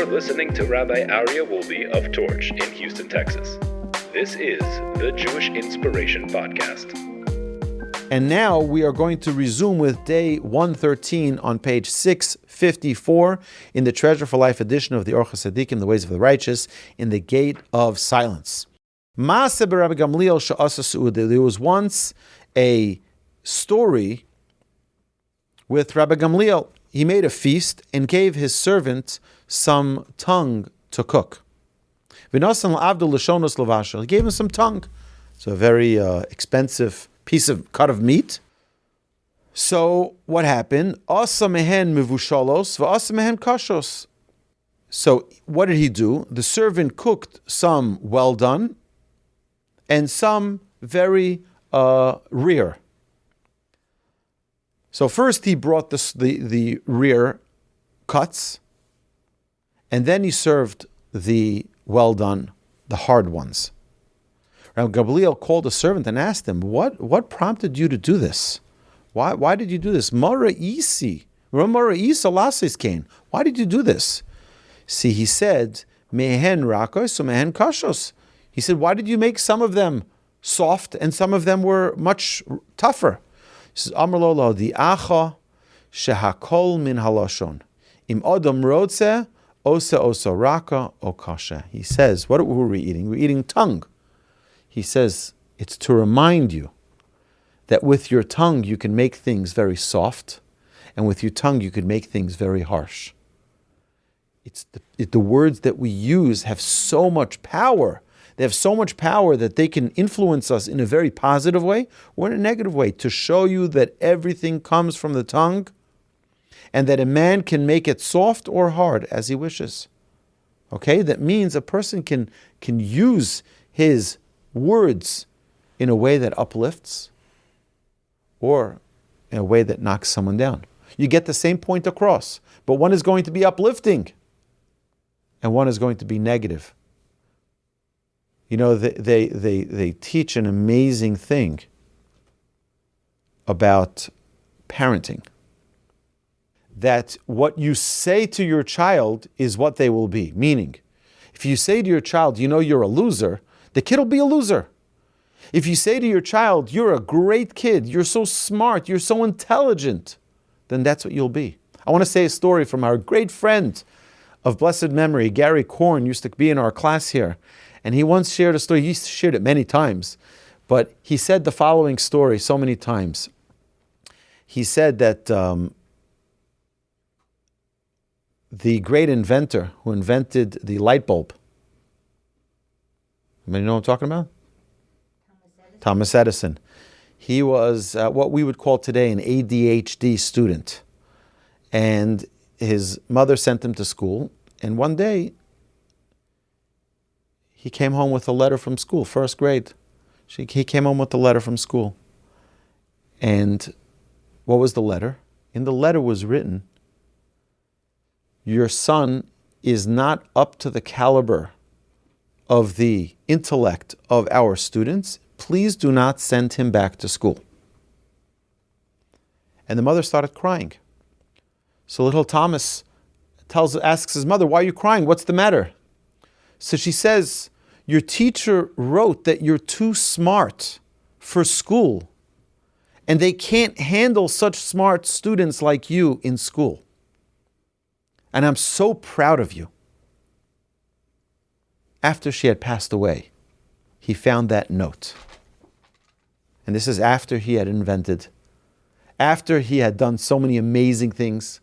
You're listening to Rabbi Aryeh Wolbe of Torch in Houston, Texas. This is the Jewish Inspiration Podcast. And now we are going to resume with day 113 on page 654 in the Treasure for Life edition of the Orchos Tzaddikim, the Ways of the Righteous, in the Gate of Silence. Maaseh Rabbi Gamliel she'asa su'udah. There was once a story with Rabbi Gamliel. He made a feast and gave his servant some tongue to cook. He gave him some tongue. It's a very expensive cut of meat. So what happened? So what did he do? The servant cooked some well done and some very rare. So first he brought the rear cuts, and then he served the well done, the hard ones. Rabbi Gamliel called the servant and asked him, what prompted you to do this? Why did you do this? Why did you do this? See, he said, mehen rakos mehen kashos. He said, why did you make some of them soft and some of them were much tougher? He says, Amar lo di acha shehakol min halashon. Im odom rodze osa raka o kasha. He says, what were we eating? We're eating tongue. He says, it's to remind you that with your tongue you can make things very soft, and with your tongue you can make things very harsh. The words that we use have so much power. They have so much power that they can influence us in a very positive way or in a negative way, to show you that everything comes from the tongue and that a man can make it soft or hard as he wishes. Okay? That means a person can use his words in a way that uplifts or in a way that knocks someone down. You get the same point across, but one is going to be uplifting and one is going to be negative. You know, they teach an amazing thing about parenting. That what you say to your child is what they will be. Meaning, if you say to your child, you know you're a loser, the kid will be a loser. If you say to your child, you're a great kid, you're so smart, you're so intelligent, then that's what you'll be. I want to say a story from our great friend of blessed memory, Gary Korn, used to be in our class here. And he once shared a story. He shared it many times, but he said the following story so many times. He said that the great inventor who invented the light bulb, anybody know what I'm talking about? Thomas Edison. He was what we would call today an ADHD student. And his mother sent him to school, and one day he came home with a letter from school, first grade. He came home with a letter from school. And what was the letter? In the letter was written, your son is not up to the caliber of the intellect of our students. Please do not send him back to school. And the mother started crying. So little Thomas asks his mother, why are you crying? What's the matter? So she says, your teacher wrote that you're too smart for school, and they can't handle such smart students like you in school. And I'm so proud of you. After she had passed away, he found that note. And this is after he had invented, after he had done so many amazing things.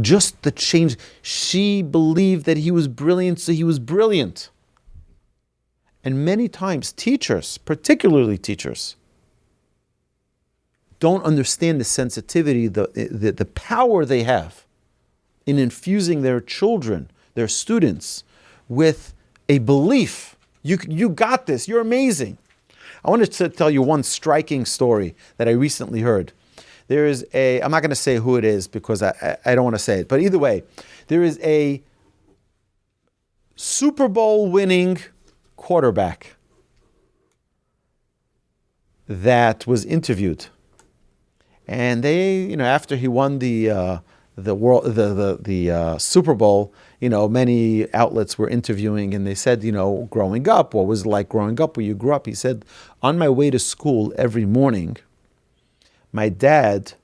Just the change. She believed that he was brilliant, so he was brilliant. And many times teachers, particularly teachers, don't understand the sensitivity, the power they have in infusing their children, their students, with a belief. You got this, you're amazing. I wanted to tell you one striking story that I recently heard. There is I'm not going to say who it is because I don't want to say it, but either way, there is a Super Bowl winning quarterback that was interviewed. And they, after he won the the Super Bowl, many outlets were interviewing, and they said, growing up, what was it like growing up where you grew up? He said, on my way to school every morning, my dad,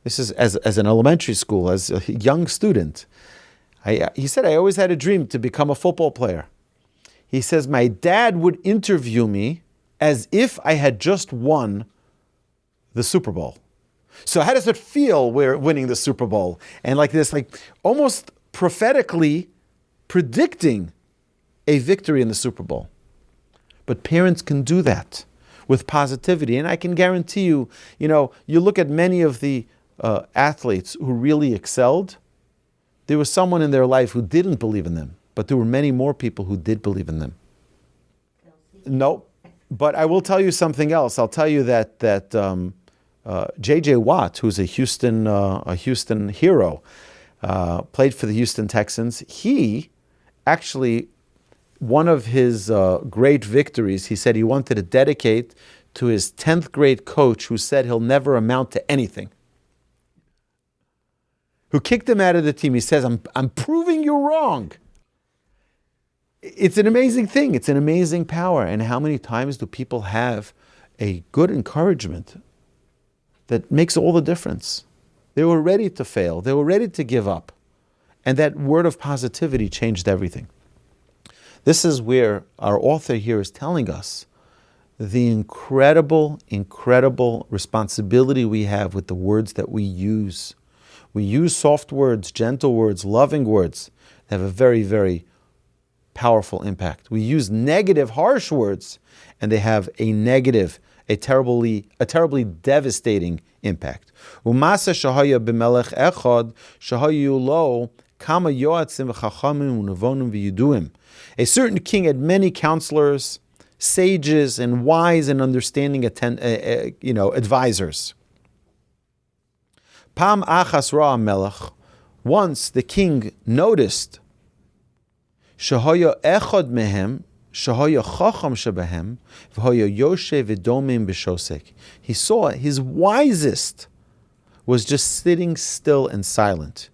this is as an elementary school, as a young student, he said, I always had a dream to become a football player. He says, my dad would interview me as if I had just won the Super Bowl. So how does it feel we're winning the Super Bowl? And almost prophetically predicting a victory in the Super Bowl. But parents can do that with positivity. And I can guarantee you, you look at many of the athletes who really excelled, there was someone in their life who didn't believe in them, but there were many more people who did believe in them. No, but I will tell you something else. I'll tell you that J.J. Watt, who's a Houston hero, played for the Houston Texans. He actually, one of his great victories, he said he wanted to dedicate to his 10th grade coach who said he'll never amount to anything, who kicked him out of the team. He says, I'm proving you wrong. It's an amazing thing. It's an amazing power. And how many times do people have a good encouragement that makes all the difference? They were ready to fail. They were ready to give up. And that word of positivity changed everything. This is where our author here is telling us the incredible, incredible responsibility we have with the words that we use. We use soft words, gentle words, loving words that have a very, very powerful impact. We use negative, harsh words, and they have a negative, a terribly devastating impact. Umasa shahaya b'melech echad shahayu lo kama yoatzim v'chachamim u'nevonim v'yiduim. A certain king had many counselors, sages, and wise and understanding advisors. Pam achas ra melech. Once the king noticed shahaya echad mehem shahaya chacham shebehem v'haya yoshev v'domim b'shosek. He saw his wisest was just sitting still and silent.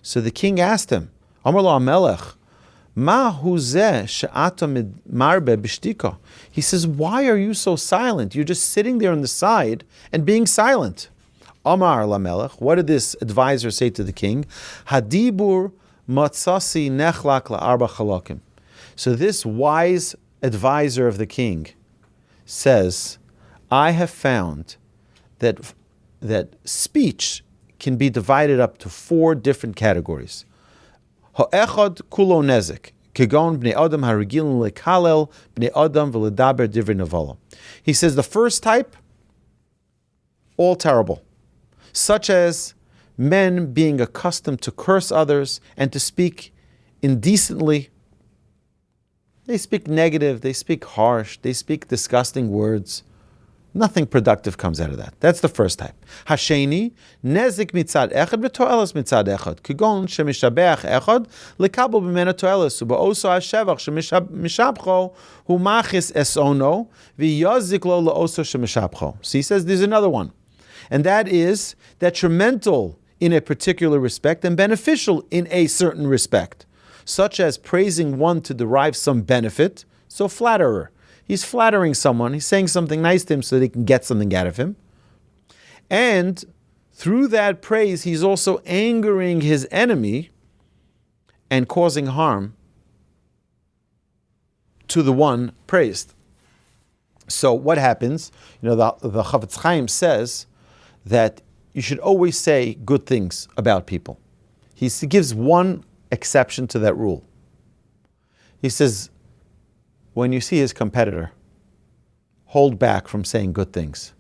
So the king asked him, Amar lo HaMelech, Ma hu zeh she'ata marbe b'shtika. He says, why are you so silent? You're just sitting there on the side and being silent. Amar LaMelech, what did this advisor say to the king? Hadibur matzasi nechlak la'arba chalakim. So this wise advisor of the king says, I have found that speech can be divided up to 4 different categories. Ha'echad kulo nezek, kegon bnei adam harigilin lekalel bnei adam v'ledaber divrei nevala. He says the first type, all terrible, such as men being accustomed to curse others and to speak indecently. They speak negative, they speak harsh, they speak disgusting words. Nothing productive comes out of that. That's the first type. Hasheni, nezik mitzad echad v'toelas mitzad echad. Kigon shemishabeach echad lekabel b'mena toelas u'ba'oso hashevach shemishabcho hu machis esono v'yazik lo la'oso shemishabcho. So he says there's another one. And that is detrimental in a particular respect and beneficial in a certain respect, such as praising one to derive some benefit. So flatterer. He's flattering someone. He's saying something nice to him so they can get something out of him. And through that praise, he's also angering his enemy and causing harm to the one praised. So what happens? The Chavetz Chaim says that you should always say good things about people. He gives one exception to that rule. He says, when you see his competitor, hold back from saying good things.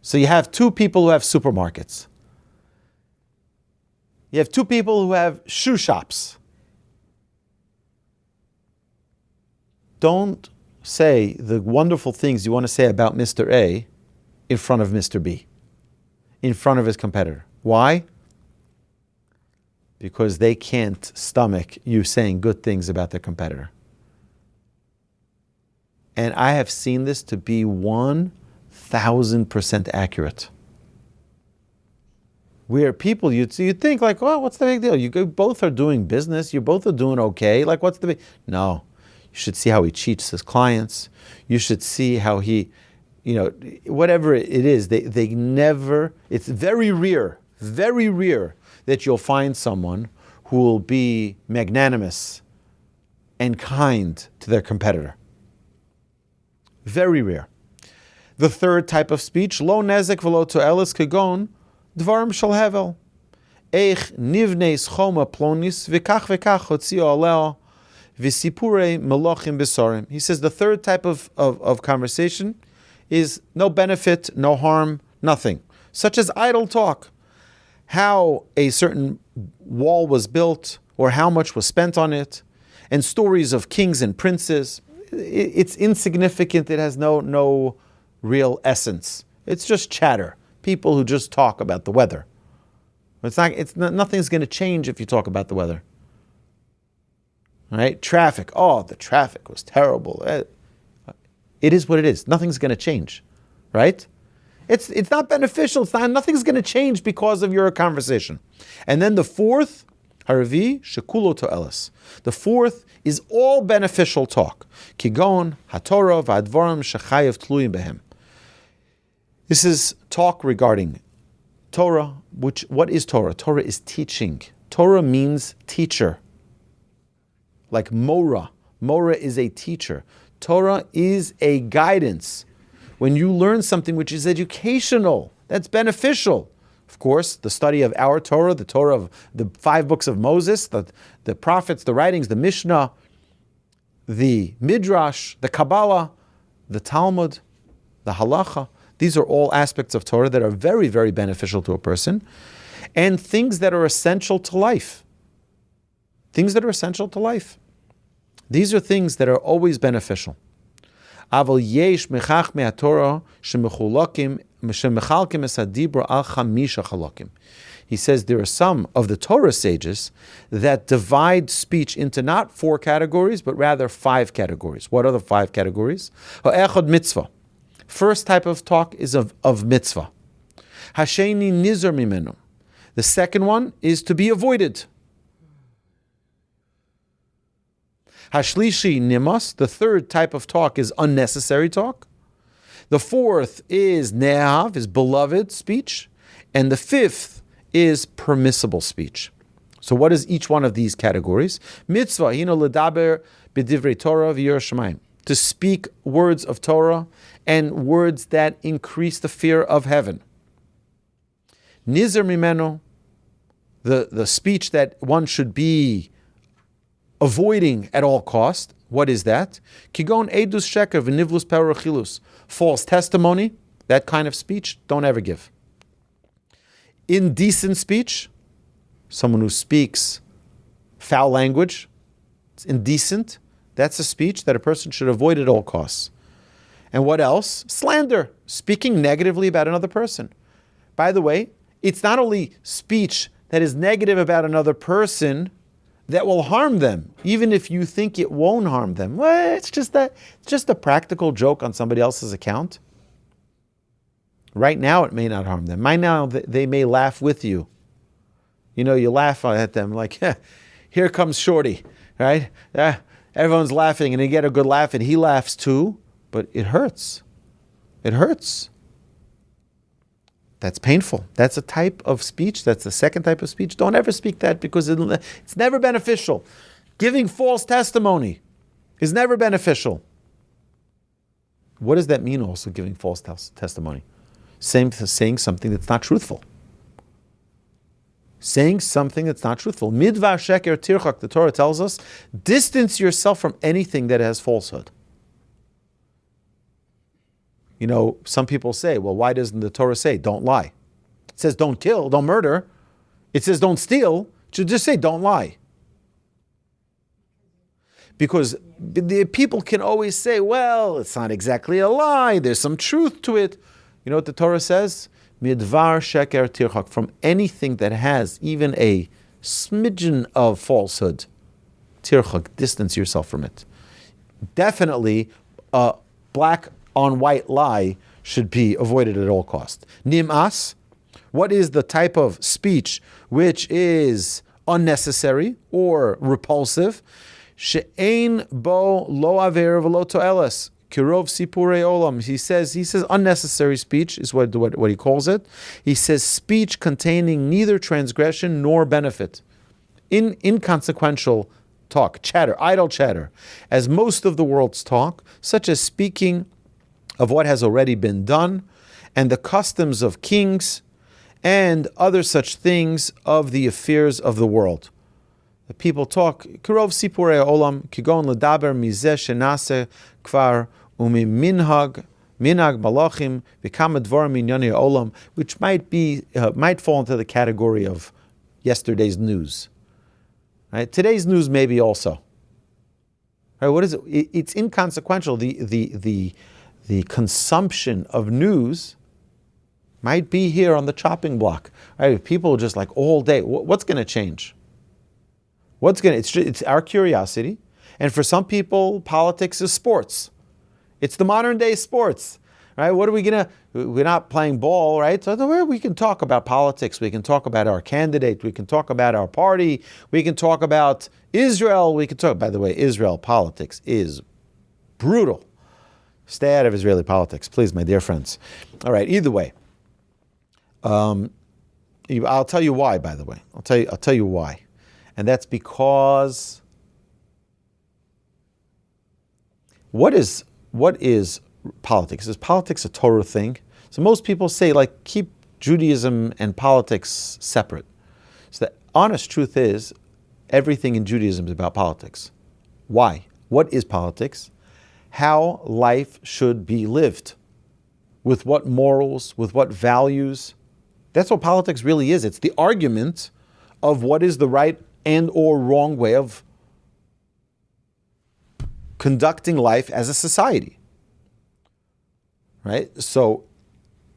So you have 2 people who have supermarkets. You have 2 people who have shoe shops. Don't say the wonderful things you want to say about Mr. A in front of Mr. B, in front of his competitor. Why? Because they can't stomach you saying good things about their competitor. And I have seen this to be 1,000% accurate. Where people, you'd think like, well, what's the big deal? Both are doing business. You both are doing okay. Like, what's the big? No, you should see how he cheats his clients. You should see how he, whatever it is, they never. It's very rare that you'll find someone who will be magnanimous and kind to their competitor. Very rare. The third type of speech, lo nezek v'lo to'eles kegon dvarim shel hevel. Eich nivnes choma plonis v'kach hotzio aleo v'sipurei melochim besorim. He says the third type of conversation is no benefit, no harm, nothing. Such as idle talk. How a certain wall was built or how much was spent on it, and stories of kings and princes. It's insignificant. It has no real essence. It's just chatter. People who just talk about the weather. Nothing's going to change if you talk about the weather. Right? Traffic. Oh, the traffic was terrible. It is what it is. Nothing's going to change. Right? It's not beneficial. Nothing's going to change because of your conversation. And then the fourth, haravi shekulo to'eles. The fourth is all beneficial talk. Kigon haTorah v'advarim shechayev tluyim behem. This is talk regarding Torah. What is Torah? Torah is teaching. Torah means teacher. Like Mora. Mora is a teacher. Torah is a guidance. When you learn something which is educational, that's beneficial. Of course, the study of our Torah, the Torah of the 5 books of Moses, the prophets, the writings, the Mishnah, the Midrash, the Kabbalah, the Talmud, the Halacha. These are all aspects of Torah that are very, very beneficial to a person, and things that are essential to life. Things that are essential to life. These are things that are always beneficial. Aval yesh mechach me'atorah shemechulakim shemechalkim es hadibra al chamisha chalakim. He says there are some of the Torah sages that divide speech into not 4 categories, but rather 5 categories. What are the 5 categories? Ha'echad mitzvah. First type of talk is of mitzvah. Hasheni nizar mimenu. The second one is to be avoided. Hashlishi nimas. The third type of talk is unnecessary talk. The fourth is ne'ahav, is beloved speech. And the fifth is permissible speech. So what is each one of these categories? Mitzvah, ledaber b'divrei Torah v'yirah shamayim. To speak words of Torah and words that increase the fear of heaven. Nizar mimenu, the speech that one should be avoiding at all cost. What is that? Kigon edus sheker v'nivlus perachilus. False testimony, that kind of speech, don't ever give. Indecent speech, someone who speaks foul language, it's indecent. That's a speech that a person should avoid at all costs. And what else? Slander, speaking negatively about another person. By the way, it's not only speech that is negative about another person that will harm them, even if you think it won't harm them. Well, it's just a practical joke on somebody else's account. Right now, it may not harm them. Right now, they may laugh with you. You laugh at them like, here comes Shorty, right? Everyone's laughing, and they get a good laugh, and he laughs too, but it hurts. It hurts. That's painful. That's a type of speech. That's the second type of speech. Don't ever speak that because it's never beneficial. Giving false testimony is never beneficial. What does that mean also, giving false testimony? Saying something that's not truthful. Saying something that's not truthful. Midvar sheker tirchak, the Torah tells us, distance yourself from anything that has falsehood. Some people say, well, why doesn't the Torah say, don't lie? It says, don't kill, don't murder. It says, don't steal. It should just say, don't lie. Because the people can always say, well, it's not exactly a lie. There's some truth to it. You know what the Torah says? Midvar sheker tirchak, from anything that has even a smidgen of falsehood. Tirchak, distance yourself from it. Definitely, black on white lie should be avoided at all costs. Nimas, What is the type of speech which is unnecessary or repulsive? She'ein bo lo aver v'lo to'eles. Kirov sipurei olam. He says unnecessary speech is what he calls it. He says speech containing neither transgression nor benefit. Inconsequential talk, chatter, idle chatter, as most of the world's talk, such as speaking of what has already been done, and the customs of kings, and other such things of the affairs of the world. The people talk, Kirov sipurei olam, kigon ledaber mizeh shenase kvar umiminhag malachim v'kama dvarim minyonei olam, which might fall into the category of yesterday's news. Right? Today's news maybe also. Right? What is it? It's inconsequential. The consumption of news might be here on the chopping block. Right? People just like all day. What's going to change? It's our curiosity, and for some people, politics is sports. It's the modern day sports. Right? What are we gonna? We're not playing ball, right? So we can talk about politics. We can talk about our candidate. We can talk about our party. We can talk about Israel. We can talk. By the way, Israel politics is brutal. Stay out of Israeli politics, please, my dear friends. All right. Either way, I'll tell you why. By the way, I'll tell you why, and that's because what is politics? Is politics a Torah thing? So most people say, keep Judaism and politics separate. So the honest truth is, everything in Judaism is about politics. Why? What is politics? How life should be lived. With what morals, with what values. That's what politics really is. It's the argument of what is the right and or wrong way of conducting life as a society. Right? So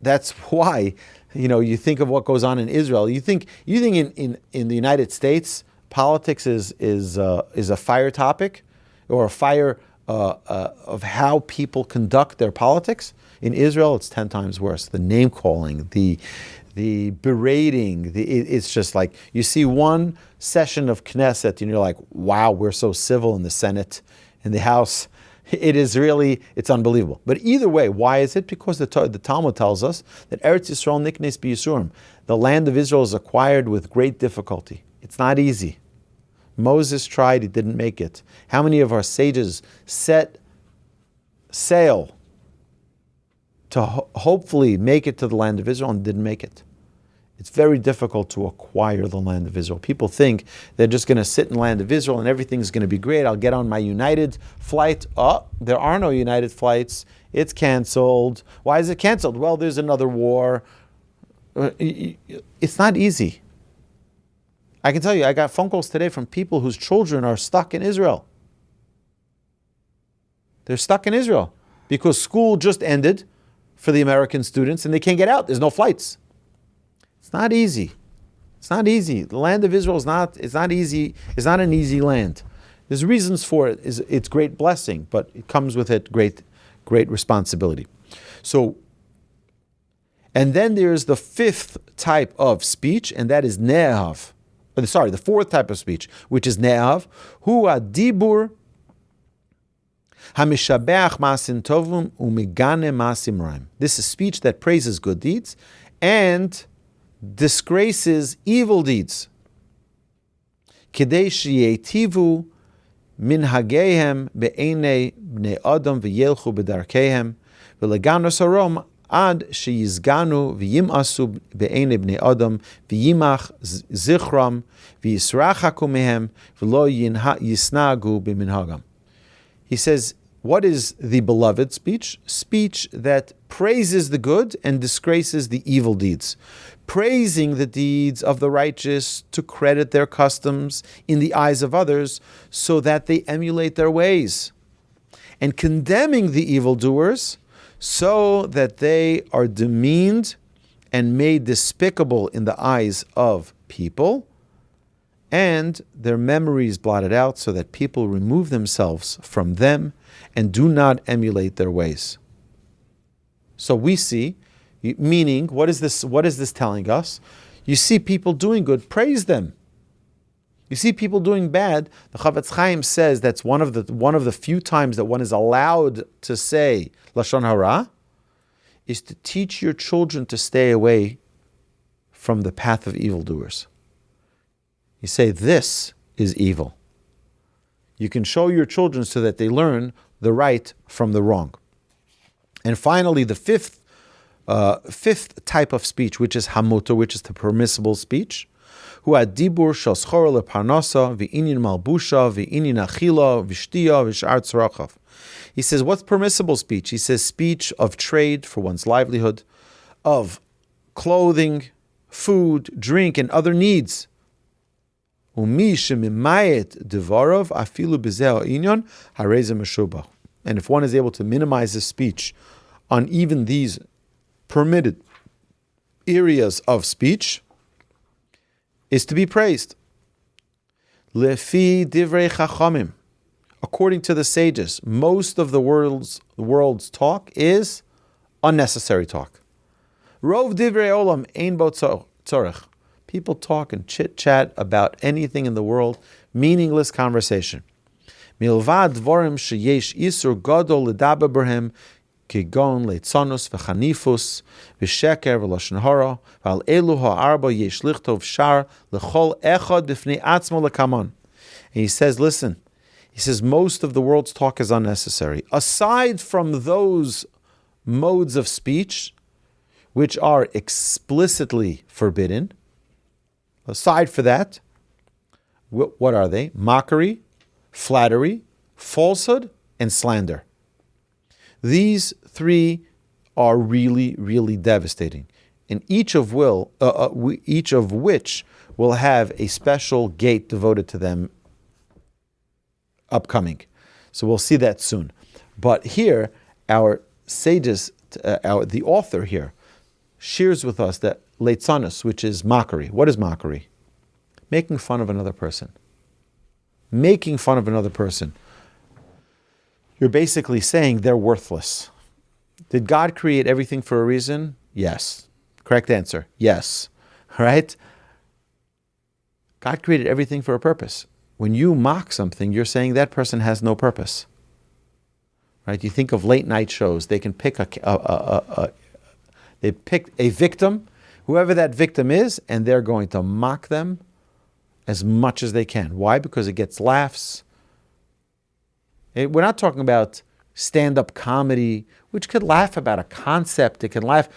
that's why, you think of what goes on in Israel. You think in the United States, politics is a fire topic, or a fire of how people conduct their politics. In Israel, it's 10 times worse. The name calling, the berating, it's just like you see one session of Knesset and you're like, wow, we're so civil in the Senate, in the House. It's unbelievable. But either way, why is it? Because the Talmud tells us that Eretz Yisrael niknes b'yisurim. The land of Israel is acquired with great difficulty. It's not easy. Moses tried, he didn't make it. How many of our sages set sail to hopefully make it to the land of Israel and didn't make it? It's very difficult to acquire the land of Israel. People think they're just going to sit in the land of Israel and everything's going to be great. I'll get on my United flight. Oh, there are no United flights. It's canceled. Why is it canceled? Well, there's another war. It's not easy. I can tell you, I got phone calls today from people whose children are stuck in Israel. They're stuck in Israel because school just ended for the American students and they can't get out. There's no flights. It's not easy. It's not easy. The land of Israel is not easy. It's not an easy land. There's reasons for it. It's great blessing, but it comes with it great responsibility. So, and then there's the fifth type of speech, and that is ne'av. The fourth type of speech, which is ne'av, hu adibur hamishabeach masin tovum umigane masim raim. This is speech that praises good deeds and disgraces evil deeds. Kidei sheyetivu minhagehem be'enei bnei adam v'yelchu b'darkehem v'leganu sarom ad sheyizganu v'yimasu be'enei bnei adam v'yimach zichram v'yisrachaku mehem v'lo yisnagu b'minhagam. He says, what is the beloved speech? Speech that praises the good and disgraces the evil deeds. Praising the deeds of the righteous to credit their customs in the eyes of others so that they emulate their ways. And condemning the evildoers so that they are demeaned and made despicable in the eyes of people, and their memories blotted out so that people remove themselves from them and do not emulate their ways. So we see, Meaning, what is this? What is this telling us? You see people doing good, praise them. You see people doing bad. The Chavetz Chaim says that's one of the few times that one is allowed to say lashon hara, is to teach your children to stay away from the path of evildoers. You say this is evil. You can show your children so that they learn the right from the wrong. And finally, the fifth type of speech, which is hamuta, which is the permissible speech, hu adibur shel schora leparnasa v'inyan malbusha v'inyan achila v'shtiya v'shar tzarachav. He says, what's permissible speech? He says speech of trade for one's livelihood, of clothing, food, drink, and other needs. And if one is able to minimize his speech on even these permitted areas of speech, is to be praised. Lefi divrei chachamim. According to the sages, most of the world's talk is unnecessary talk. Rov divrei olam ein bo tzorech. People talk and chit-chat about anything in the world, meaningless conversation. Milvad dvorim sheyesh isur gadol ledaber berhem kigon leitzonus v'chanifus v'sheker v'lashon hara v'al elu ha'arba yesh lichtov shar l'chol echad b'fnei atzmo lekamon. And he says, listen, he says most of the world's talk is unnecessary. Aside from those modes of speech which are explicitly forbidden, aside for that, what are they? Mockery, flattery, falsehood, and slander. These three are really, really devastating, and each of which will have a special gate devoted to them upcoming. So we'll see that soon. But here, our sages, the author here, shares with us that leitzanus, which is mockery. What is mockery? Making fun of another person. Making fun of another person. You're basically saying they're worthless. Did God create everything for a reason? Yes. Correct answer. Yes. All right? God created everything for a purpose. When you mock something, you're saying that person has no purpose. Right? You think of late night shows. They can pick they pick a victim, whoever that victim is, and they're going to mock them as much as they can. Why? Because it gets laughs. We're not talking about stand-up comedy, which could laugh about a concept. It can laugh.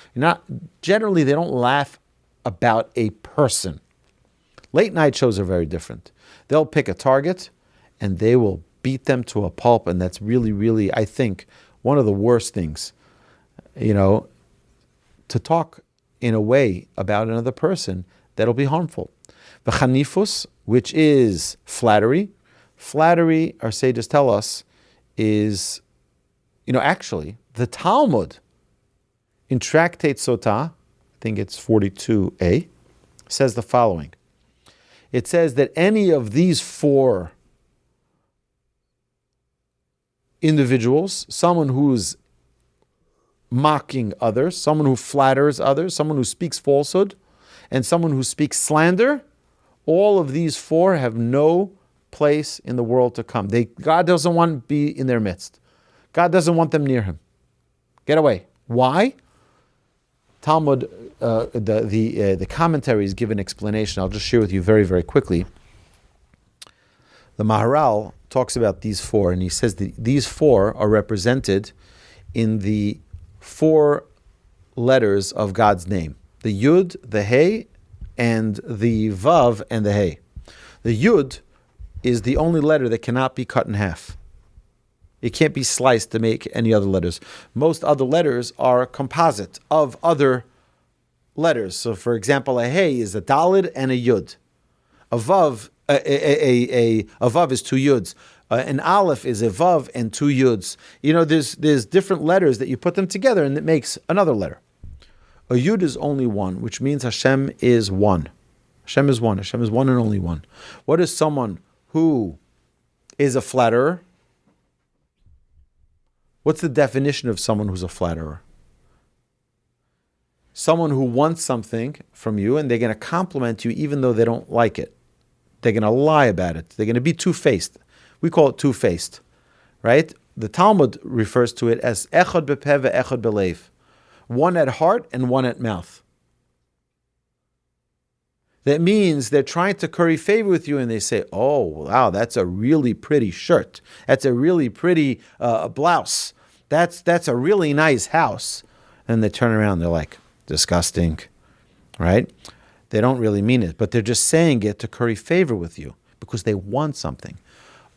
Generally, they don't laugh about a person. Late night shows are very different. They'll pick a target, and they will beat them to a pulp, and that's really, really, I think, one of the worst things, to talk in a way about another person that'll be harmful. V'chanifus, which is flattery. Flattery, our sages tell us, is, actually, the Talmud in Tractate Sotah, I think it's 42a, says the following. It says that any of these four individuals, someone who's mocking others, someone who flatters others, someone who speaks falsehood, and someone who speaks slander, all of these four have no place in the world to come. God doesn't want to be in their midst. God doesn't want them near him. Get away. Why? Talmud, the commentaries give an explanation. I'll just share with you very, very quickly. The Maharal talks about these four, and he says that these four are represented in the four letters of God's name. The Yud, the Hey, and the Vav, and the Hey. The Yud is the only letter that cannot be cut in half. It can't be sliced to make any other letters. Most other letters are composite of other letters. So, for example, a Hey is a Dalid and a Yud. A Vav, a Vav is two Yuds. An Aleph is a Vav and two Yuds. There's different letters that you put them together and it makes another letter. A Yud is only one, which means Hashem is one. Hashem is one. Hashem is one and only one. What is someone who is a flatterer? What's the definition of someone who's a flatterer? someone who wants something from you and they're going to compliment you even though they don't like it. They're going to lie about it. They're going to be two-faced. We call it two-faced, right? The Talmud refers to it as echad bepeh ve'echad belev, one at heart and one at mouth. That means they're trying to curry favor with you and they say, oh, wow, that's a really pretty shirt. That's a really pretty blouse. That's a really nice house. And they turn around, they're like, disgusting, right? They don't really mean it, but they're just saying it to curry favor with you because they want something.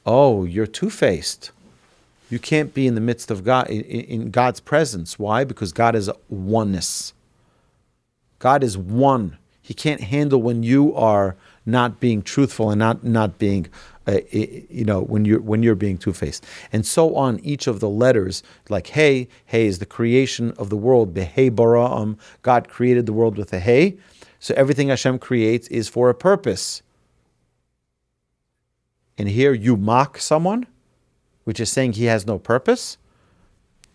Oh, you're two-faced. You can't be in the midst of God, in God's presence. Why? Because God is oneness. God is one. He can't handle when you are not being truthful and not being, when you're being two-faced, and so on. Each of the letters, like Hey is the creation of the world. Behei bara'am, God created the world with a Hey. So everything Hashem creates is for a purpose. And here you mock someone, which is saying he has no purpose.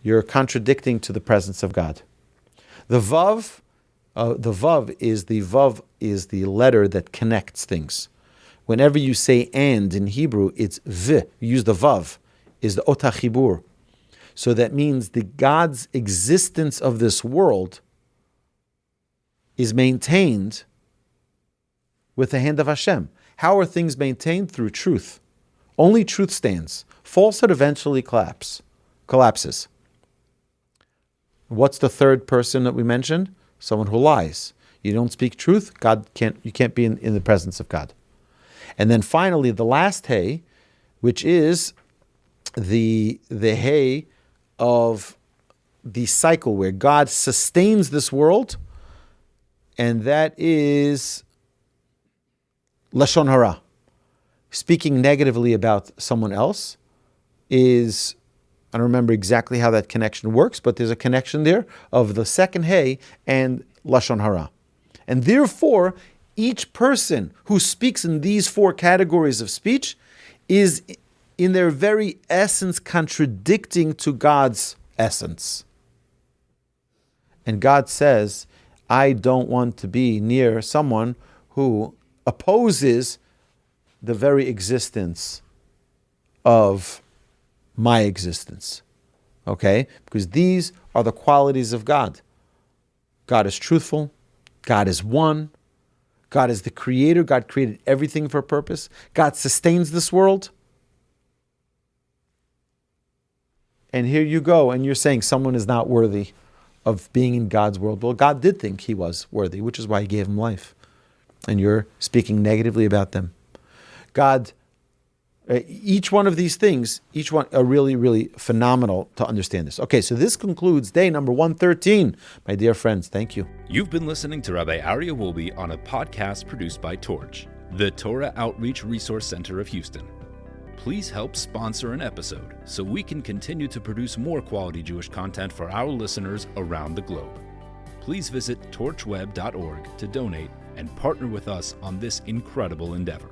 You're contradicting to the presence of God. The Vav is the letter that connects things. Whenever you say and in Hebrew, it's v. You use the Vav, is the ot hachibur. So that means the God's existence of this world is maintained with the hand of Hashem. How are things maintained? Through truth. Only truth stands. Falsehood eventually collapses. What's the third person that we mentioned? Someone who lies. You don't speak truth, you can't be in the presence of God. And then finally, the last Hey, which is the Hey of the cycle where God sustains this world, and that is Lashon Hara. Speaking negatively about someone else is, I don't remember exactly how that connection works, but there's a connection there of the second Hey and Lashon Hara. And therefore, each person who speaks in these four categories of speech is in their very essence contradicting to God's essence. And God says, I don't want to be near someone who opposes the very existence of my existence. Okay? Because these are the qualities of God. God is truthful. God is one. God is the creator. God created everything for a purpose. God sustains this world. And here you go, and you're saying someone is not worthy of being in God's world. Well, God did think he was worthy, which is why he gave him life. And you're speaking negatively about them. God, each one of these things, each one are really, really phenomenal to understand this. Okay, so this concludes day number 113. My dear friends, thank you. You've been listening to Rabbi Aryeh Wolbe on a podcast produced by Torch, the Torah Outreach Resource Center of Houston. Please help sponsor an episode so we can continue to produce more quality Jewish content for our listeners around the globe. Please visit torchweb.org to donate and partner with us on this incredible endeavor.